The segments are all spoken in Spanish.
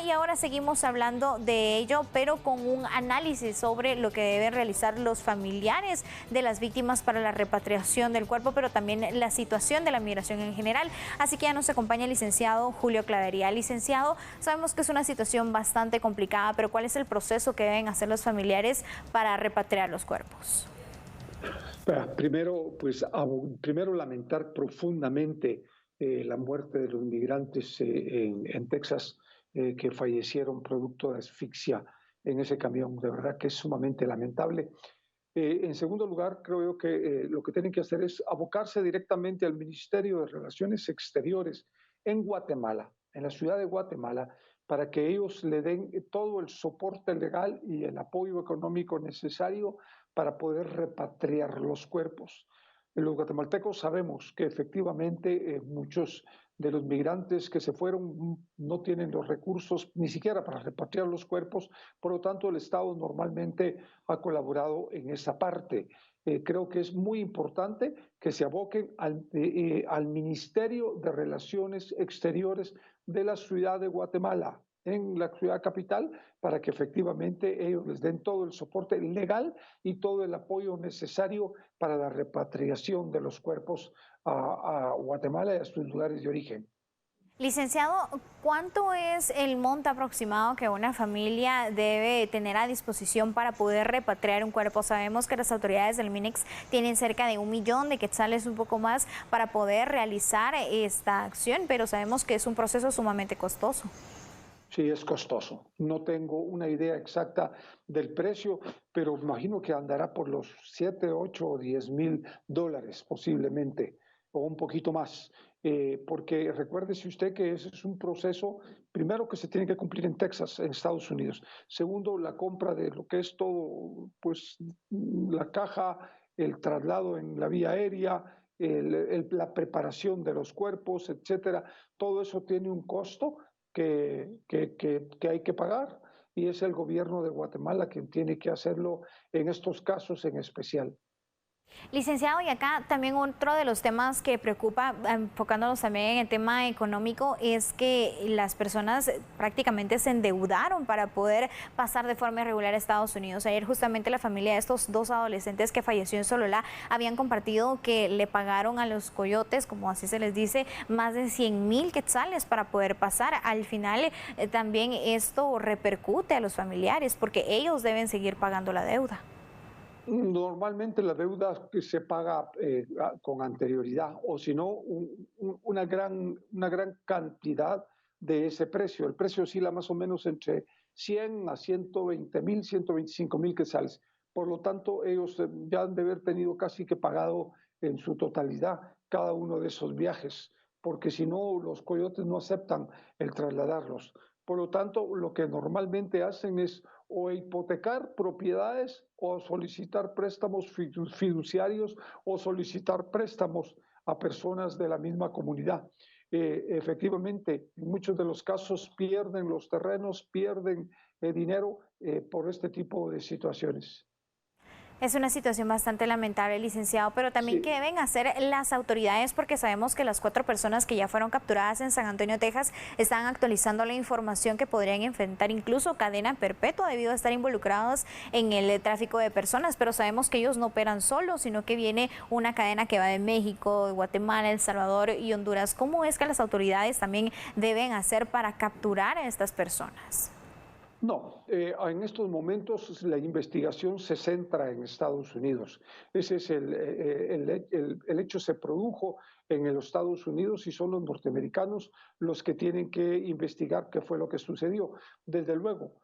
y ahora seguimos hablando de ello, pero con un análisis sobre lo que deben realizar los familiares de las víctimas para la repatriación del cuerpo, pero también la situación de la migración en general. Así que ya nos acompaña el licenciado Julio Clavería. Licenciado, sabemos que es una situación bastante complicada, pero ¿cuál es el proceso que deben hacer los familiares para repatriar los cuerpos? Primero lamentar profundamente la muerte de los migrantes en Texas que fallecieron producto de asfixia en ese camión. De verdad que es sumamente lamentable. En segundo lugar, creo yo que lo que tienen que hacer es abocarse directamente al Ministerio de Relaciones Exteriores en Guatemala, en la ciudad de Guatemala, para que ellos le den todo el soporte legal y el apoyo económico necesario para poder repatriar los cuerpos. Los guatemaltecos sabemos que efectivamente muchos de los migrantes que se fueron no tienen los recursos ni siquiera para repatriar los cuerpos, por lo tanto el Estado normalmente ha colaborado en esa parte. Creo que es muy importante que se aboquen al Ministerio de Relaciones Exteriores de la ciudad de Guatemala, en la ciudad capital, para que efectivamente ellos les den todo el soporte legal y todo el apoyo necesario para la repatriación de los cuerpos a Guatemala y a sus lugares de origen. Licenciado, ¿cuánto es el monto aproximado que una familia debe tener a disposición para poder repatriar un cuerpo? Sabemos que las autoridades del MINEX tienen cerca de 1 millón de quetzales, un poco más, para poder realizar esta acción, pero sabemos que es un proceso sumamente costoso. Sí, es costoso. No tengo una idea exacta del precio, pero imagino que andará por los 7, 8 o 10 mil dólares posiblemente, o un poquito más. Porque recuérdese usted que ese es un proceso, primero, que se tiene que cumplir en Texas, en Estados Unidos. Segundo, la compra de lo que es todo, pues la caja, el traslado en la vía aérea, la preparación de los cuerpos, etcétera. Todo eso tiene un costo que hay que pagar, y es el gobierno de Guatemala quien tiene que hacerlo en estos casos en especial. Licenciado, y acá también otro de los temas que preocupa, enfocándonos también en el tema económico, es que las personas prácticamente se endeudaron para poder pasar de forma irregular a Estados Unidos. Ayer justamente la familia de estos 2 adolescentes que falleció en Sololá habían compartido que le pagaron a los coyotes, como así se les dice, más de 100,000 quetzales para poder pasar. Al final también esto repercute a los familiares porque ellos deben seguir pagando la deuda. Normalmente la deuda que se paga con anterioridad, o si no, una gran cantidad de ese precio. El precio oscila más o menos entre 100 a 120,000, 125,000 quetzales. Por lo tanto, ellos ya han de haber tenido casi que pagado en su totalidad cada uno de esos viajes, porque si no, los coyotes no aceptan el trasladarlos. Por lo tanto, lo que normalmente hacen es o hipotecar propiedades o solicitar préstamos fiduciarios o solicitar préstamos a personas de la misma comunidad. Efectivamente, en muchos de los casos pierden los terrenos, pierden dinero por este tipo de situaciones. Es una situación bastante lamentable, licenciado, pero también Sí. ¿qué deben hacer las autoridades? Porque sabemos que las 4 personas que ya fueron capturadas en San Antonio, Texas, están actualizando la información que podrían enfrentar incluso cadena perpetua debido a estar involucrados en el tráfico de personas, pero sabemos que ellos no operan solos, sino que viene una cadena que va de México, de Guatemala, El Salvador y Honduras. ¿Cómo es que las autoridades también deben hacer para capturar a estas personas? No, en estos momentos la investigación se centra en Estados Unidos. Ese es el hecho se produjo en los Estados Unidos y son los norteamericanos los que tienen que investigar qué fue lo que sucedió. Desde luego,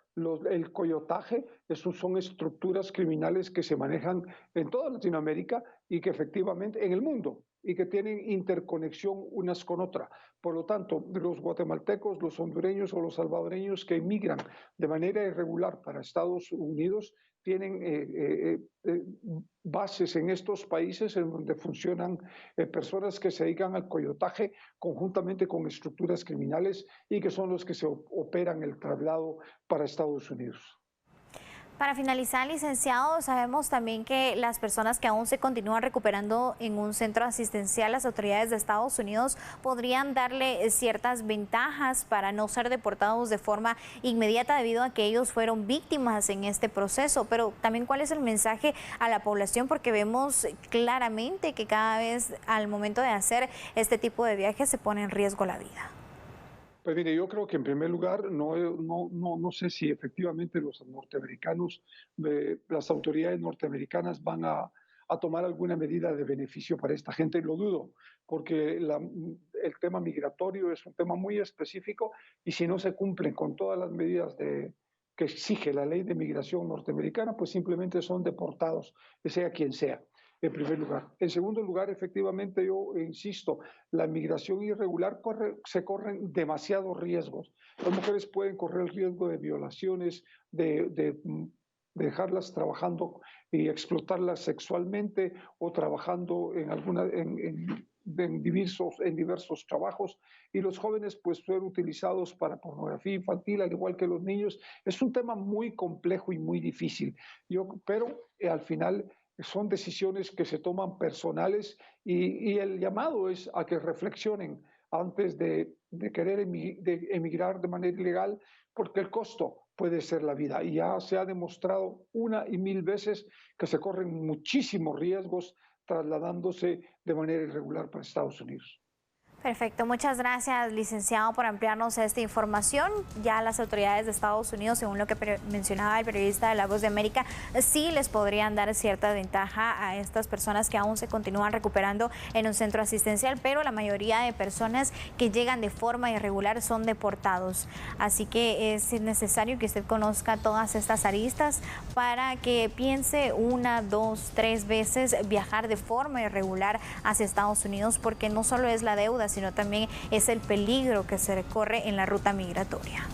el coyotaje, esos son estructuras criminales que se manejan en toda Latinoamérica y que efectivamente en el mundo y que tienen interconexión unas con otras. Por lo tanto, los guatemaltecos, los hondureños o los salvadoreños que emigran de manera irregular para Estados Unidos tienen bases en estos países en donde funcionan personas que se dedican al coyotaje conjuntamente con estructuras criminales y que son los que se operan el traslado para Estados Unidos. Para finalizar, licenciado, sabemos también que las personas que aún se continúan recuperando en un centro asistencial, las autoridades de Estados Unidos podrían darle ciertas ventajas para no ser deportados de forma inmediata debido a que ellos fueron víctimas en este proceso. Pero también, ¿cuál es el mensaje a la población? Porque vemos claramente que cada vez al momento de hacer este tipo de viajes se pone en riesgo la vida. Pues mire, yo creo que en primer lugar no sé si efectivamente los norteamericanos, las autoridades norteamericanas van a tomar alguna medida de beneficio para esta gente. Lo dudo, porque el tema migratorio es un tema muy específico y si no se cumplen con todas las medidas que exige la ley de migración norteamericana, pues simplemente son deportados, sea quien sea. En primer lugar. En segundo lugar, efectivamente, yo insisto, la migración irregular se corren demasiados riesgos. Las mujeres pueden correr el riesgo de violaciones, de dejarlas trabajando y explotarlas sexualmente o trabajando en diversos trabajos, y los jóvenes pues ser utilizados para pornografía infantil, al igual que los niños. Es un tema muy complejo y muy difícil, pero al final son decisiones que se toman personales y el llamado es a que reflexionen antes de querer emigrar de manera ilegal, porque el costo puede ser la vida y ya se ha demostrado una y mil veces que se corren muchísimos riesgos trasladándose de manera irregular para Estados Unidos. Perfecto, muchas gracias, licenciado, por ampliarnos esta información. Ya las autoridades de Estados Unidos, según lo que mencionaba el periodista de La Voz de América, sí les podrían dar cierta ventaja a estas personas que aún se continúan recuperando en un centro asistencial, pero la mayoría de personas que llegan de forma irregular son deportados. Así que es necesario que usted conozca todas estas aristas para que piense 1, 2, 3 veces viajar de forma irregular hacia Estados Unidos, porque no solo es la deuda, sino también es el peligro que se corre en la ruta migratoria.